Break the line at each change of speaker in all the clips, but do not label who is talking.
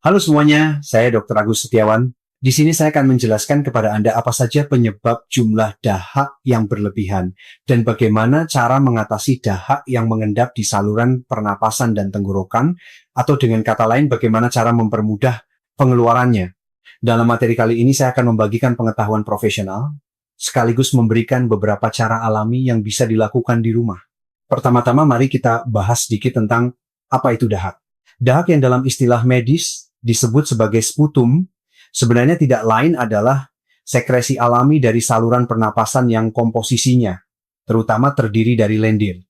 Halo semuanya, saya Dr. Agus Setiawan. Di sini saya akan menjelaskan kepada Anda apa saja penyebab jumlah dahak yang berlebihan dan bagaimana cara mengatasi dahak yang mengendap di saluran pernapasan dan tenggorokan, atau dengan kata lain bagaimana cara mempermudah pengeluarannya. Dalam materi kali ini saya akan membagikan pengetahuan profesional, sekaligus memberikan beberapa cara alami yang bisa dilakukan di rumah. Pertama-tama mari kita bahas sedikit tentang apa itu dahak. Dahak yang dalam istilah medis disebut sebagai sputum, sebenarnya tidak lain adalah sekresi alami dari saluran pernapasan yang komposisinya, terutama terdiri dari lendir.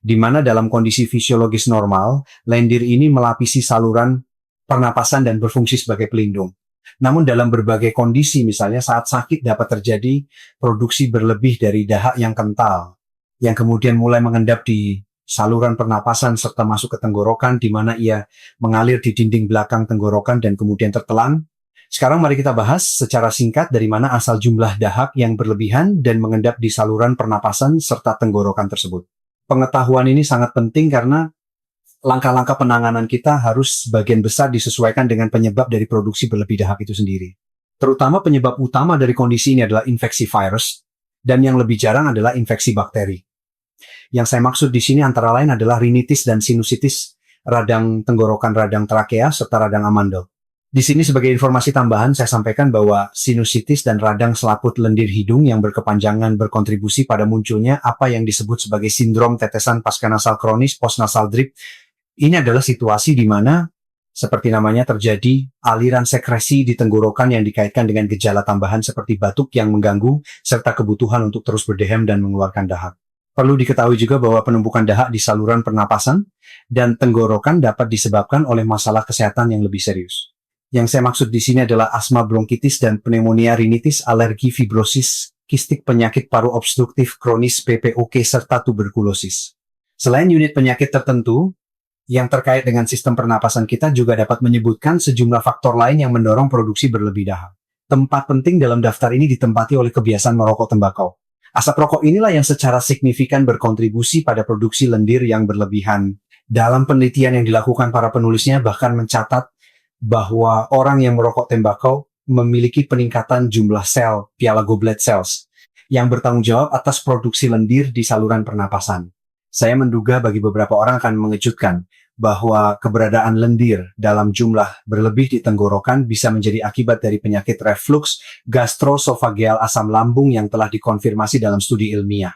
Di mana dalam kondisi fisiologis normal, lendir ini melapisi saluran pernapasan dan berfungsi sebagai pelindung. Namun dalam berbagai kondisi, misalnya saat sakit dapat terjadi produksi berlebih dari dahak yang kental, yang kemudian mulai mengendap di saluran pernapasan serta masuk ke tenggorokan, di mana ia mengalir di dinding belakang tenggorokan dan kemudian tertelan. Sekarang mari kita bahas secara singkat dari mana asal jumlah dahak yang berlebihan dan mengendap di saluran pernapasan serta tenggorokan tersebut. Pengetahuan ini sangat penting karena langkah-langkah penanganan kita harus sebagian besar disesuaikan dengan penyebab dari produksi berlebih dahak itu sendiri. Terutama penyebab utama dari kondisi ini adalah infeksi virus, dan yang lebih jarang adalah infeksi bakteri. Yang saya maksud di sini antara lain adalah rinitis dan sinusitis, radang tenggorokan, radang trakea, serta radang amandel. Di sini sebagai informasi tambahan saya sampaikan bahwa sinusitis dan radang selaput lendir hidung yang berkepanjangan berkontribusi pada munculnya apa yang disebut sebagai sindrom tetesan pascanasal kronis postnasal drip. Ini adalah situasi di mana seperti namanya terjadi aliran sekresi di tenggorokan yang dikaitkan dengan gejala tambahan seperti batuk yang mengganggu serta kebutuhan untuk terus berdehem dan mengeluarkan dahak. Perlu diketahui juga bahwa penumpukan dahak di saluran pernapasan dan tenggorokan dapat disebabkan oleh masalah kesehatan yang lebih serius. Yang saya maksud di sini adalah asma bronkitis dan pneumonia rinitis, alergi, fibrosis, kistik, penyakit paru obstruktif kronis, PPOK, serta tuberkulosis. Selain unit penyakit tertentu yang terkait dengan sistem pernapasan kita juga dapat menyebutkan sejumlah faktor lain yang mendorong produksi berlebih dahak. Tempat penting dalam daftar ini ditempati oleh kebiasaan merokok tembakau. Asap rokok inilah yang secara signifikan berkontribusi pada produksi lendir yang berlebihan. Dalam penelitian yang dilakukan para penulisnya bahkan mencatat bahwa orang yang merokok tembakau memiliki peningkatan jumlah sel piala goblet cells yang bertanggung jawab atas produksi lendir di saluran pernapasan. Saya menduga bagi beberapa orang akan mengejutkan bahwa keberadaan lendir dalam jumlah berlebih di tenggorokan bisa menjadi akibat dari penyakit reflux gastroesophageal asam lambung yang telah dikonfirmasi dalam studi ilmiah.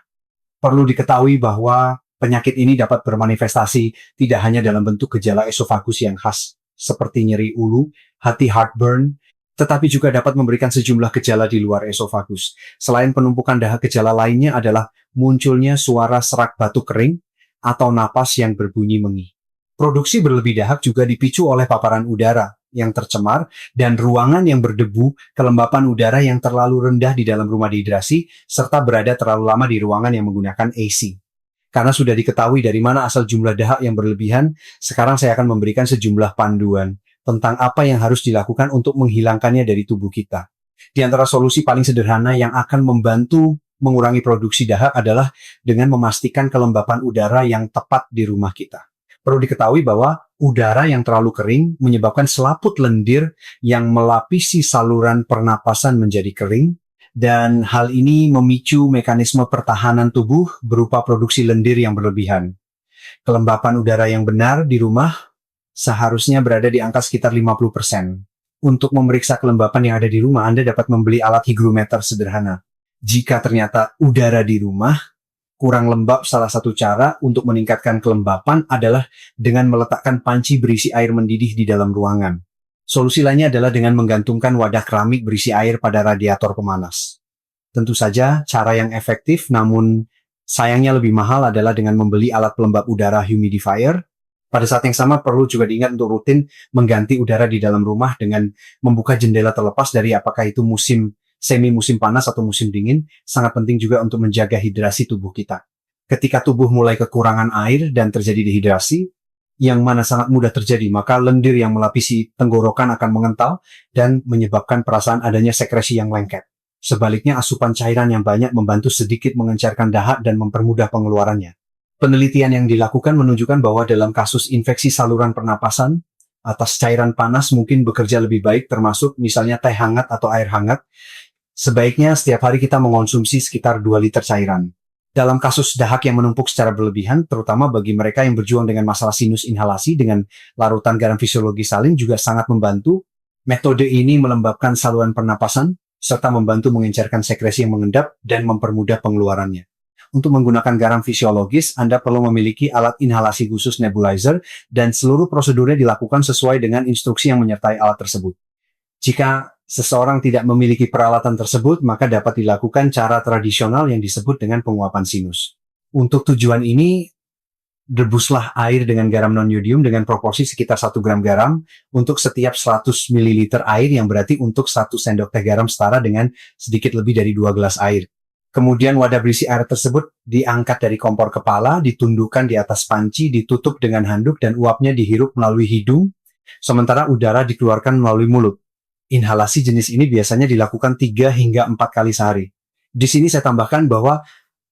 Perlu diketahui bahwa penyakit ini dapat bermanifestasi tidak hanya dalam bentuk gejala esofagus yang khas seperti nyeri ulu, hati heartburn, tetapi juga dapat memberikan sejumlah gejala di luar esofagus. Selain penumpukan dahak, gejala lainnya adalah munculnya suara serak batuk kering atau napas yang berbunyi mengi. Produksi berlebih dahak juga dipicu oleh paparan udara yang tercemar dan ruangan yang berdebu, kelembapan udara yang terlalu rendah di dalam rumah dehidrasi, serta berada terlalu lama di ruangan yang menggunakan AC. Karena sudah diketahui dari mana asal jumlah dahak yang berlebihan, sekarang saya akan memberikan sejumlah panduan tentang apa yang harus dilakukan untuk menghilangkannya dari tubuh kita. Di antara solusi paling sederhana yang akan membantu mengurangi produksi dahak adalah dengan memastikan kelembapan udara yang tepat di rumah kita. Perlu diketahui bahwa udara yang terlalu kering menyebabkan selaput lendir yang melapisi saluran pernapasan menjadi kering, dan hal ini memicu mekanisme pertahanan tubuh berupa produksi lendir yang berlebihan. Kelembapan udara yang benar di rumah seharusnya berada di angka sekitar 50%. Untuk memeriksa kelembapan yang ada di rumah, Anda dapat membeli alat hygrometer sederhana. Jika ternyata udara di rumah kurang lembab, salah satu cara untuk meningkatkan kelembapan adalah dengan meletakkan panci berisi air mendidih di dalam ruangan. Solusi lainnya adalah dengan menggantungkan wadah keramik berisi air pada radiator pemanas. Tentu saja cara yang efektif namun sayangnya lebih mahal adalah dengan membeli alat pelembab udara humidifier. Pada saat yang sama perlu juga diingat untuk rutin mengganti udara di dalam rumah dengan membuka jendela terlepas dari apakah itu semi musim panas atau musim dingin. Sangat penting juga untuk menjaga hidrasi tubuh kita. Ketika tubuh mulai kekurangan air dan terjadi dehidrasi, yang mana sangat mudah terjadi, maka lendir yang melapisi tenggorokan akan mengental dan menyebabkan perasaan adanya sekresi yang lengket. Sebaliknya, asupan cairan yang banyak membantu sedikit mengencarkan dahak dan mempermudah pengeluarannya. Penelitian yang dilakukan menunjukkan bahwa dalam kasus infeksi saluran pernapasan atas cairan panas mungkin bekerja lebih baik, termasuk misalnya teh hangat atau air hangat. Sebaiknya setiap hari kita mengonsumsi sekitar 2 liter cairan. Dalam kasus dahak yang menumpuk secara berlebihan, terutama bagi mereka yang berjuang dengan masalah sinus inhalasi dengan larutan garam fisiologis salin juga sangat membantu. Metode ini melembabkan saluran pernapasan, serta membantu mengencerkan sekresi yang mengendap dan mempermudah pengeluarannya. Untuk menggunakan garam fisiologis, Anda perlu memiliki alat inhalasi khusus nebulizer dan seluruh prosedurnya dilakukan sesuai dengan instruksi yang menyertai alat tersebut. Jika seseorang tidak memiliki peralatan tersebut, maka dapat dilakukan cara tradisional yang disebut dengan penguapan sinus. Untuk tujuan ini, rebuslah air dengan garam non-yodium dengan proporsi sekitar 1 gram garam untuk setiap 100 ml air, yang berarti untuk 1 sendok teh garam setara dengan sedikit lebih dari 2 gelas air. Kemudian wadah berisi air tersebut diangkat dari kompor kepala, ditundukkan di atas panci, ditutup dengan handuk dan uapnya dihirup melalui hidung, sementara udara dikeluarkan melalui mulut. Inhalasi jenis ini biasanya dilakukan 3 hingga 4 kali sehari. Di sini saya tambahkan bahwa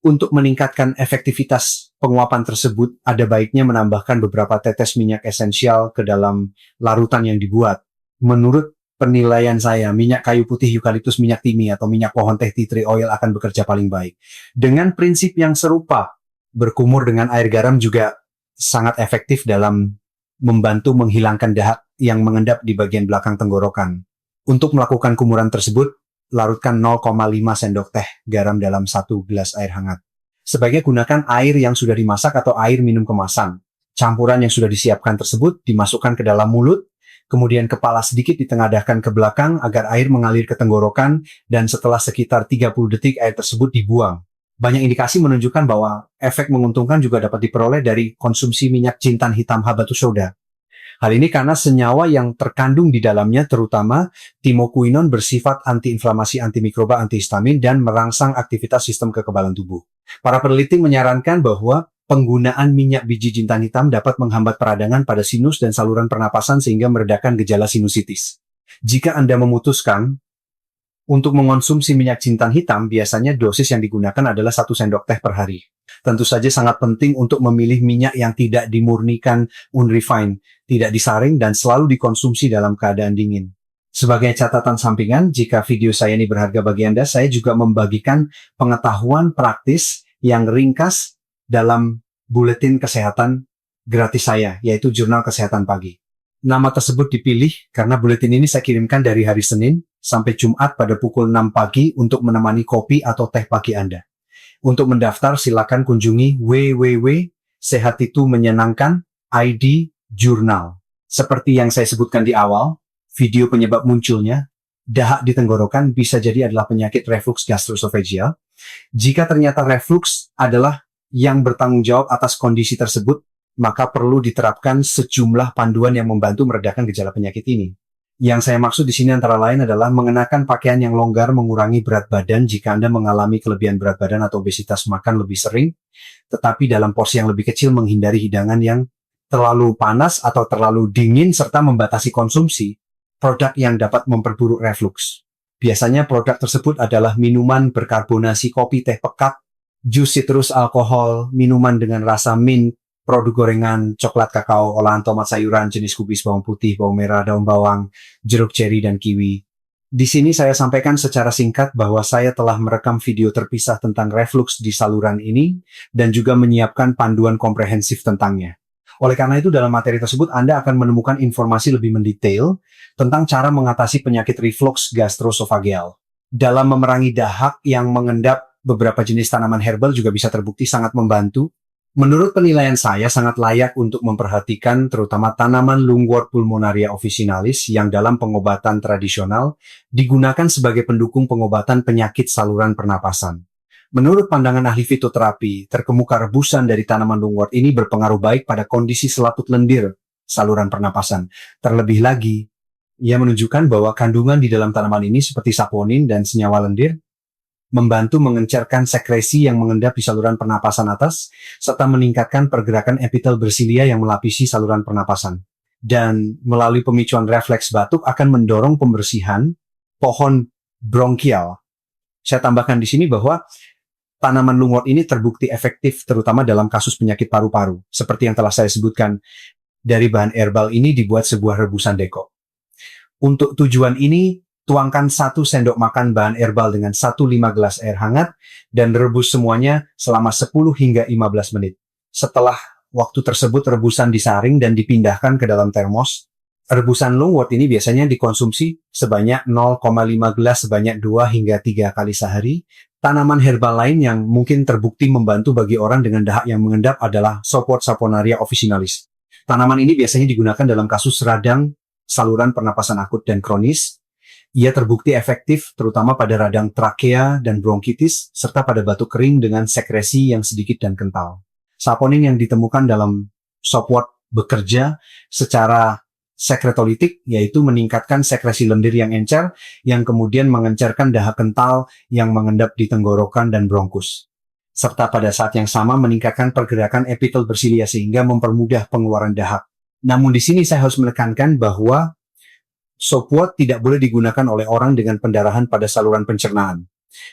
untuk meningkatkan efektivitas penguapan tersebut, ada baiknya menambahkan beberapa tetes minyak esensial ke dalam larutan yang dibuat. Menurut penilaian saya, minyak kayu putih eukaliptus minyak timi atau minyak pohon teh tea tree oil akan bekerja paling baik. Dengan prinsip yang serupa, berkumur dengan air garam juga sangat efektif dalam membantu menghilangkan dahak yang mengendap di bagian belakang tenggorokan. Untuk melakukan kumuran tersebut, larutkan 0,5 sendok teh garam dalam 1 gelas air hangat. Sebaiknya gunakan air yang sudah dimasak atau air minum kemasan. Campuran yang sudah disiapkan tersebut dimasukkan ke dalam mulut, kemudian kepala sedikit ditengadahkan ke belakang agar air mengalir ke tenggorokan, dan setelah sekitar 30 detik air tersebut dibuang. Banyak indikasi menunjukkan bahwa efek menguntungkan juga dapat diperoleh dari konsumsi minyak jintan hitam habatus sauda. Hal ini karena senyawa yang terkandung di dalamnya, terutama timokuinon, bersifat antiinflamasi, antimikroba, antihistamin, dan merangsang aktivitas sistem kekebalan tubuh. Para peneliti menyarankan bahwa penggunaan minyak biji jintan hitam dapat menghambat peradangan pada sinus dan saluran pernapasan sehingga meredakan gejala sinusitis. Jika Anda memutuskan untuk mengonsumsi minyak jintan hitam, biasanya dosis yang digunakan adalah 1 sendok teh per hari. Tentu saja sangat penting untuk memilih minyak yang tidak dimurnikan unrefined, tidak disaring, dan selalu dikonsumsi dalam keadaan dingin. Sebagai catatan sampingan, jika video saya ini berharga bagi Anda, saya juga membagikan pengetahuan praktis yang ringkas dalam buletin kesehatan gratis saya, yaitu Jurnal Kesehatan Pagi. Nama tersebut dipilih karena buletin ini saya kirimkan dari hari Senin sampai Jumat pada pukul 6 pagi untuk menemani kopi atau teh pagi Anda. Untuk mendaftar, silakan kunjungi www.sehatitumenyenangkan.id Jurnal. Seperti yang saya sebutkan di awal, video penyebab munculnya, dahak di tenggorokan bisa jadi adalah penyakit reflux gastroesophageal. Jika ternyata reflux adalah yang bertanggung jawab atas kondisi tersebut, maka perlu diterapkan sejumlah panduan yang membantu meredakan gejala penyakit ini. Yang saya maksud di sini antara lain adalah mengenakan pakaian yang longgar, mengurangi berat badan jika Anda mengalami kelebihan berat badan atau obesitas, makan lebih sering, tetapi dalam porsi yang lebih kecil, menghindari hidangan yang terlalu panas atau terlalu dingin, serta membatasi konsumsi produk yang dapat memperburuk reflux. Biasanya produk tersebut adalah minuman berkarbonasi, kopi, teh pekat, jus sitrus, alkohol, minuman dengan rasa mint, produk gorengan, coklat, kakao, olahan tomat, sayuran, jenis kubis, bawang putih, bawang merah, daun bawang, jeruk ceri, dan kiwi. Di sini saya sampaikan secara singkat bahwa saya telah merekam video terpisah tentang reflux di saluran ini dan juga menyiapkan panduan komprehensif tentangnya. Oleh karena itu, dalam materi tersebut Anda akan menemukan informasi lebih mendetail tentang cara mengatasi penyakit reflux gastroesophageal. Dalam memerangi dahak yang mengendap, beberapa jenis tanaman herbal juga bisa terbukti sangat membantu. Menurut penilaian saya, sangat layak untuk memperhatikan terutama tanaman Lungwort pulmonaria officinalis yang dalam pengobatan tradisional digunakan sebagai pendukung pengobatan penyakit saluran pernapasan. Menurut pandangan ahli fitoterapi, terkemuka rebusan dari tanaman Lungwort ini berpengaruh baik pada kondisi selaput lendir saluran pernapasan. Terlebih lagi, ia menunjukkan bahwa kandungan di dalam tanaman ini seperti saponin dan senyawa lendir membantu mengencerkan sekresi yang mengendap di saluran pernapasan atas, serta meningkatkan pergerakan epitel bersilia yang melapisi saluran pernapasan. Dan melalui pemicuan refleks batuk akan mendorong pembersihan pohon bronkial. Saya tambahkan di sini bahwa tanaman Lungwort ini terbukti efektif terutama dalam kasus penyakit paru-paru. Seperti yang telah saya sebutkan, dari bahan herbal ini dibuat sebuah rebusan deko. Untuk tujuan ini, tuangkan 1 sendok makan bahan herbal dengan 1/5 gelas air hangat dan rebus semuanya selama 10 hingga 15 menit. Setelah waktu tersebut rebusan disaring dan dipindahkan ke dalam termos. Rebusan lungwort ini biasanya dikonsumsi sebanyak 0,5 gelas sebanyak 2 hingga 3 kali sehari. Tanaman herbal lain yang mungkin terbukti membantu bagi orang dengan dahak yang mengendap adalah Soapwort Saponaria officinalis. Tanaman ini biasanya digunakan dalam kasus radang saluran pernapasan akut dan kronis. Ia terbukti efektif terutama pada radang trakea dan bronkitis serta pada batuk kering dengan sekresi yang sedikit dan kental. Saponin yang ditemukan dalam soapwort bekerja secara sekretolitik, yaitu meningkatkan sekresi lendir yang encer, yang kemudian mengencerkan dahak kental yang mengendap di tenggorokan dan bronkus. Serta pada saat yang sama meningkatkan pergerakan epitel bersilia sehingga mempermudah pengeluaran dahak. Namun di sini saya harus menekankan bahwa soapwort tidak boleh digunakan oleh orang dengan pendarahan pada saluran pencernaan,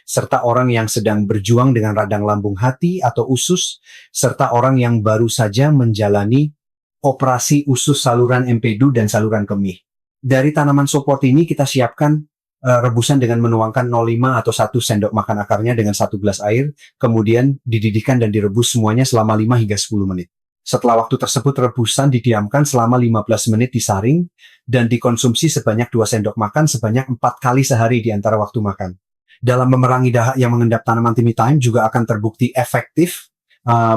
serta orang yang sedang berjuang dengan radang lambung hati atau usus, serta orang yang baru saja menjalani operasi usus saluran empedu dan saluran kemih. Dari tanaman soapwort ini kita siapkan rebusan dengan menuangkan 0,5 atau 1 sendok makan akarnya dengan 1 gelas air, kemudian dididihkan dan direbus semuanya selama 5 hingga 10 menit. Setelah waktu tersebut rebusan didiamkan selama 15 menit disaring dan dikonsumsi sebanyak 2 sendok makan sebanyak 4 kali sehari di antara waktu makan. Dalam memerangi dahak yang mengendap tanaman Thyme juga akan terbukti efektif.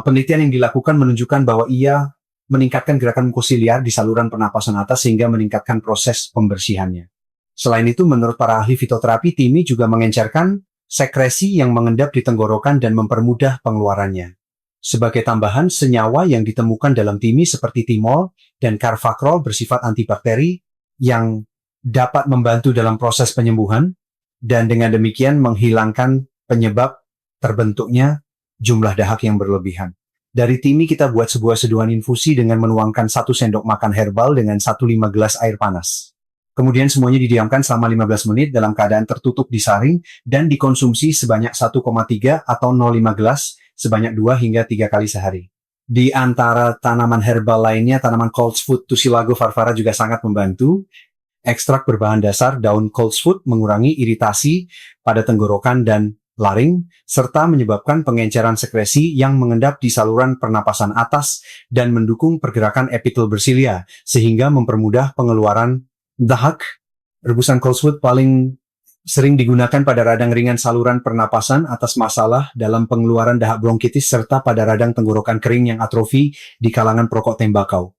Penelitian yang dilakukan menunjukkan bahwa ia meningkatkan gerakan mukosiliar di saluran pernapasan atas sehingga meningkatkan proses pembersihannya. Selain itu, menurut para ahli fitoterapi, Thyme juga mengencerkan sekresi yang mengendap di tenggorokan dan mempermudah pengeluarannya. Sebagai tambahan, senyawa yang ditemukan dalam Thyme seperti thymol dan carfacrol bersifat antibakteri yang dapat membantu dalam proses penyembuhan dan dengan demikian menghilangkan penyebab terbentuknya jumlah dahak yang berlebihan. Dari Thyme kita buat sebuah seduhan infusi dengan menuangkan 1 sendok makan herbal dengan 1/5 gelas air panas. Kemudian semuanya didiamkan selama 15 menit dalam keadaan tertutup disaring dan dikonsumsi sebanyak 1,3 atau 0,5 gelas sebanyak 2 hingga 3 kali sehari. Di antara tanaman herbal lainnya, tanaman coltsfoot Tussilago farfara juga sangat membantu. Ekstrak berbahan dasar daun coltsfoot mengurangi iritasi pada tenggorokan dan laring, serta menyebabkan pengenceran sekresi yang mengendap di saluran pernapasan atas dan mendukung pergerakan epitel bersilia, sehingga mempermudah pengeluaran dahak. Rebusan coltsfoot paling sering digunakan pada radang ringan saluran pernapasan atas masalah dalam pengeluaran dahak bronkitis serta pada radang tenggorokan kering yang atrofi di kalangan perokok tembakau.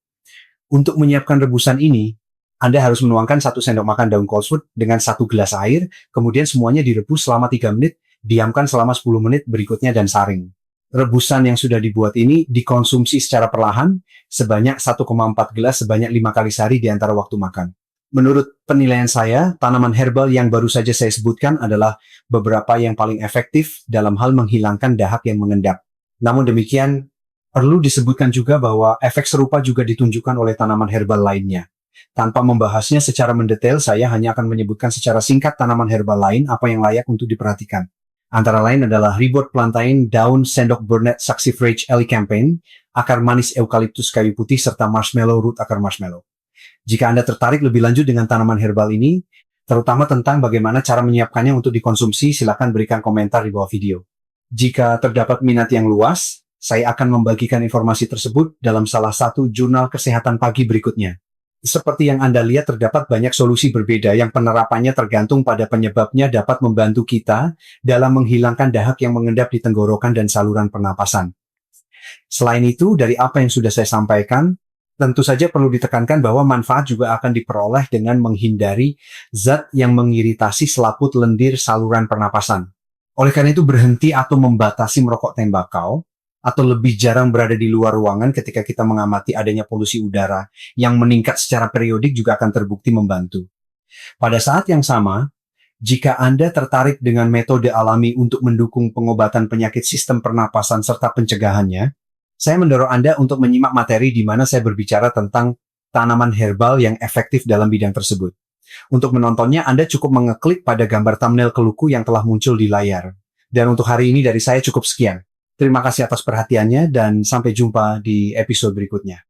Untuk menyiapkan rebusan ini, Anda harus menuangkan 1 sendok makan daun coltsfoot dengan 1 gelas air, kemudian semuanya direbus selama 3 menit, diamkan selama 10 menit berikutnya dan saring. Rebusan yang sudah dibuat ini dikonsumsi secara perlahan sebanyak 1,4 gelas sebanyak 5 kali sehari di antara waktu makan. Menurut penilaian saya, tanaman herbal yang baru saja saya sebutkan adalah beberapa yang paling efektif dalam hal menghilangkan dahak yang mengendap. Namun demikian, perlu disebutkan juga bahwa efek serupa juga ditunjukkan oleh tanaman herbal lainnya. Tanpa membahasnya secara mendetail, saya hanya akan menyebutkan secara singkat tanaman herbal lain apa yang layak untuk diperhatikan. Antara lain adalah ribot plantain, daun sendok burnet saxifrage elecampane, akar manis eukaliptus kayu putih, serta marshmallow root akar marshmallow. Jika Anda tertarik lebih lanjut dengan tanaman herbal ini, terutama tentang bagaimana cara menyiapkannya untuk dikonsumsi, silakan berikan komentar di bawah video. Jika terdapat minat yang luas, saya akan membagikan informasi tersebut dalam salah satu jurnal kesehatan pagi berikutnya. Seperti yang Anda lihat, terdapat banyak solusi berbeda yang penerapannya tergantung pada penyebabnya dapat membantu kita dalam menghilangkan dahak yang mengendap di tenggorokan dan saluran pernapasan. Selain itu, dari apa yang sudah saya sampaikan, tentu saja perlu ditekankan bahwa manfaat juga akan diperoleh dengan menghindari zat yang mengiritasi selaput lendir saluran pernapasan. Oleh karena itu, berhenti atau membatasi merokok tembakau, atau lebih jarang berada di luar ruangan ketika kita mengamati adanya polusi udara yang meningkat secara periodik juga akan terbukti membantu. Pada saat yang sama, jika Anda tertarik dengan metode alami untuk mendukung pengobatan penyakit sistem pernapasan serta pencegahannya, saya mendorong Anda untuk menyimak materi di mana saya berbicara tentang tanaman herbal yang efektif dalam bidang tersebut. Untuk menontonnya, Anda cukup mengeklik pada gambar thumbnail keluku yang telah muncul di layar. Dan untuk hari ini dari saya cukup sekian. Terima kasih atas perhatiannya dan sampai jumpa di episode berikutnya.